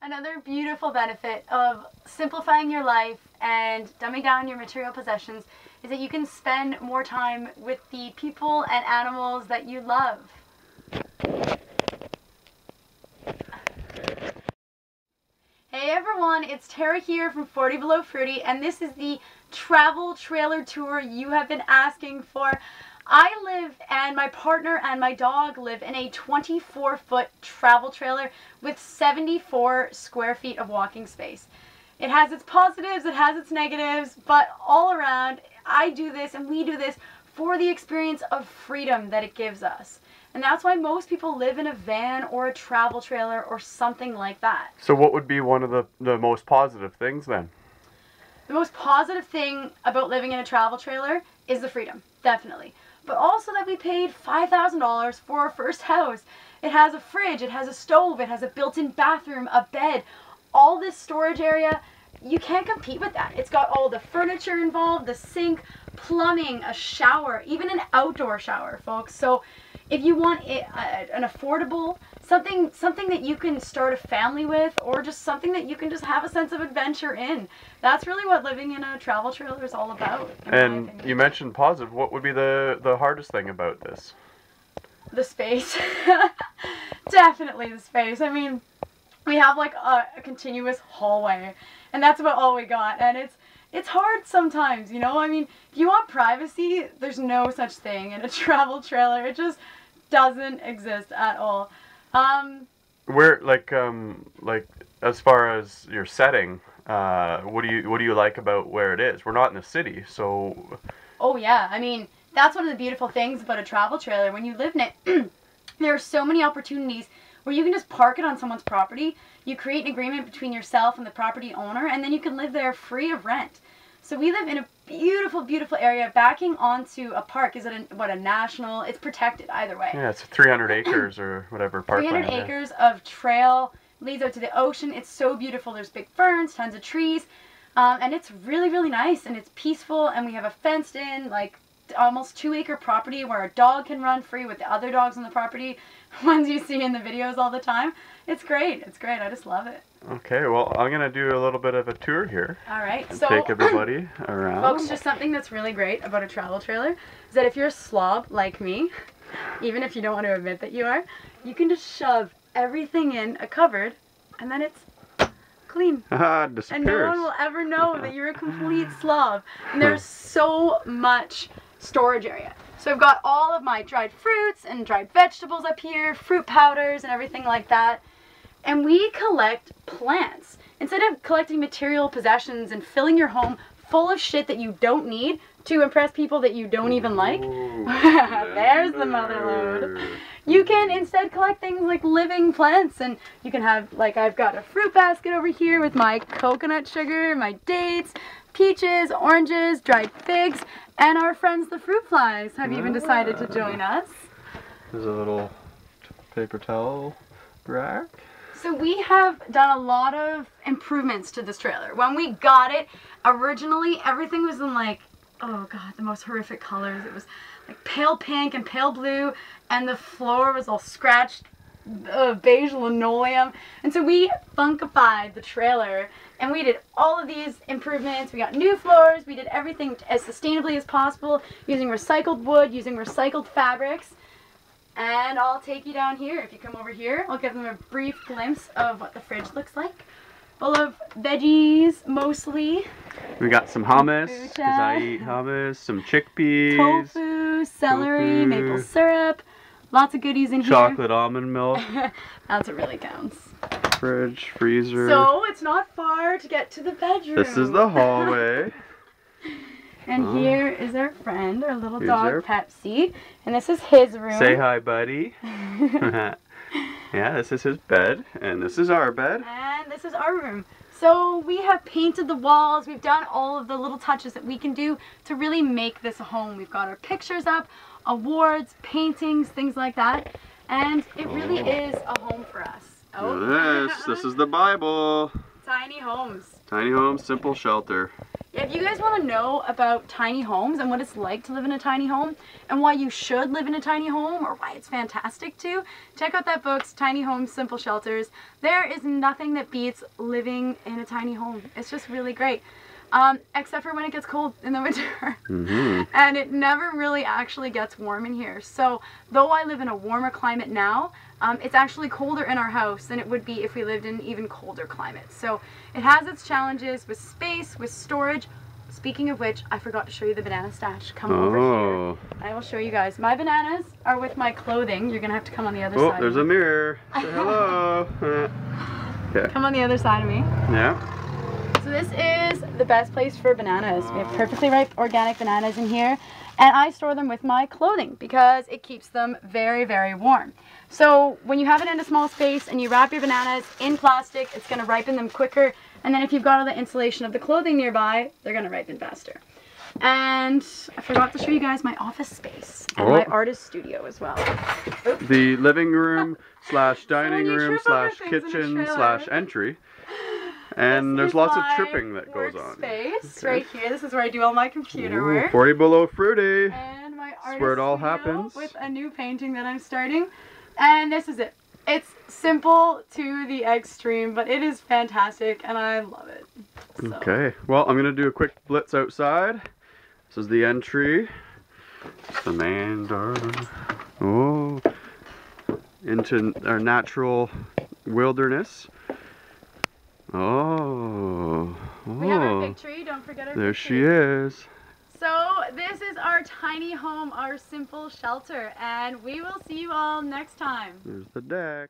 Another beautiful benefit of simplifying your life and dumbing down your material possessions is that you can spend more time with the people and animals that you love. Hey everyone, it's Tara here from 40 Below Fruity, and this is the travel trailer tour you have been asking for. I live, and my partner and my dog live, in a 24-foot travel trailer with 74 square feet of walking space. It has its positives, it has its negatives, but all around, I do this and we do this for the experience of freedom that it gives us. And that's why most people live in a van or a travel trailer or something like that. So what would be one of the most positive things then? The most positive thing about living in a travel trailer is the freedom, definitely. But also that we paid $5,000 for our first house. It has a fridge, it has a stove, it has a built-in bathroom, a bed, all this storage area. You can't compete with that. It's got all the furniture involved, the sink, plumbing, a shower, even an outdoor shower, folks. So if you want an affordable, something that you can start a family with, or just something that you can just have a sense of adventure in, that's really what living in a travel trailer is all about. And you mentioned positive. What would be the hardest thing about this? The space. Definitely the space. I mean, we have like a continuous hallway, and that's about all we got, and it's hard sometimes, you know? I mean, if you want privacy, there's no such thing in a travel trailer. It just doesn't exist at all. Where, like as far as your setting, what do you like about where it is? We're not in a city, so. Oh yeah, I mean, that's one of the beautiful things about a travel trailer. When you live in it, there are so many opportunities where you can just park it on someone's property. You create an agreement between yourself and the property owner, and then you can live there free of rent. So we live in a beautiful, beautiful area backing onto a park. Is it a national? It's protected either way. Yeah, it's 300 acres or whatever parkland. 300 acres of trail, leads out to the ocean. It's so beautiful. There's big ferns, tons of trees, and it's really, really nice, and it's peaceful, and we have a fenced in, like, almost 2-acre property where a dog can run free with the other dogs on the property, ones you see in the videos all the time. It's great. It's great. I just love it. Okay, well, I'm going to do a little bit of a tour here. All right. So take everybody around. Folks, just something that's really great about a travel trailer is that if you're a slob like me, even if you don't want to admit that you are, you can just shove everything in a cupboard, and then it's clean. Disappears. And no one will ever know that you're a complete slob. And there's so much storage area. So I've got all of my dried fruits and dried vegetables up here, fruit powders and everything like that. And we collect plants. Instead of collecting material possessions and filling your home full of shit that you don't need to impress people that you don't even like, there's the mother load. You can instead collect things like living plants, and you can have, like, I've got a fruit basket over here with my coconut sugar, my dates, peaches, oranges, dried figs, and our friends the fruit flies have even decided to join us. There's a little paper towel rack. So we have done a lot of improvements to this trailer. When we got it, originally everything was in, like, oh god, the most horrific colors. It was like pale pink and pale blue, and the floor was all scratched beige linoleum. And so we funkified the trailer, and we did all of these improvements. We got new floors, we did everything as sustainably as possible, using recycled wood, using recycled fabrics. And I'll take you down here. If you come over here, I'll give them a brief glimpse of what the fridge looks like. Full of veggies, mostly. We got some hummus, because I eat hummus, some chickpeas. Tofu, celery, maple syrup. Lots of goodies in here. Chocolate almond milk. That's what really counts. Fridge, freezer. So it's not far to get to the bedroom. This is the hallway. And here is our friend, our little dog Pepsi. And this is his room. Say hi, buddy. Yeah, this is his bed. And this is our bed. And this is our room. So we have painted the walls. We've done all of the little touches that we can do to really make this a home. We've got our pictures up, awards, paintings, things like that. And it really is a home for us. Oh. This is the Bible. Tiny homes. Tiny home, simple shelter. If you guys want to know about tiny homes and what it's like to live in a tiny home and why you should live in a tiny home or why it's fantastic to, check out that book, Tiny Homes, Simple Shelters. There is nothing that beats living in a tiny home. It's just really great. Except for when it gets cold in the winter. And it never really actually gets warm in here. So though I live in a warmer climate now, it's actually colder in our house than it would be if we lived in an even colder climate. So it has its challenges with space, with storage. Speaking of which, I forgot to show you the banana stash. Come over here. I will show you guys. My bananas are with my clothing. You're going to have to come on the other side. Oh, there's a mirror. Say hello. Okay. Come on the other side of me. Yeah. So this is the best place for bananas. We have perfectly ripe organic bananas in here, and I store them with my clothing because it keeps them very, very warm. So when you have it in a small space and you wrap your bananas in plastic, it's going to ripen them quicker, and then if you've got all the insulation of the clothing nearby, they're going to ripen faster. And I forgot to show you guys my office space and my artist studio as well. Oops. The living room slash dining room slash kitchen slash entry. And there's lots of tripping that goes on. Space right here. This is where I do all my computer work. 40 Below Fruity. And my artist where it all studio happens. with a new painting that I'm starting. And this is it. It's simple to the extreme, but it is fantastic and I love it. So. Okay. Well, I'm gonna do a quick blitz outside. This is the entry. The main door. Oh. Into our natural wilderness. Oh. We have our big tree, don't forget our There big tree. she is. So this is our tiny home, our simple shelter, and we will see you all next time. There's the deck.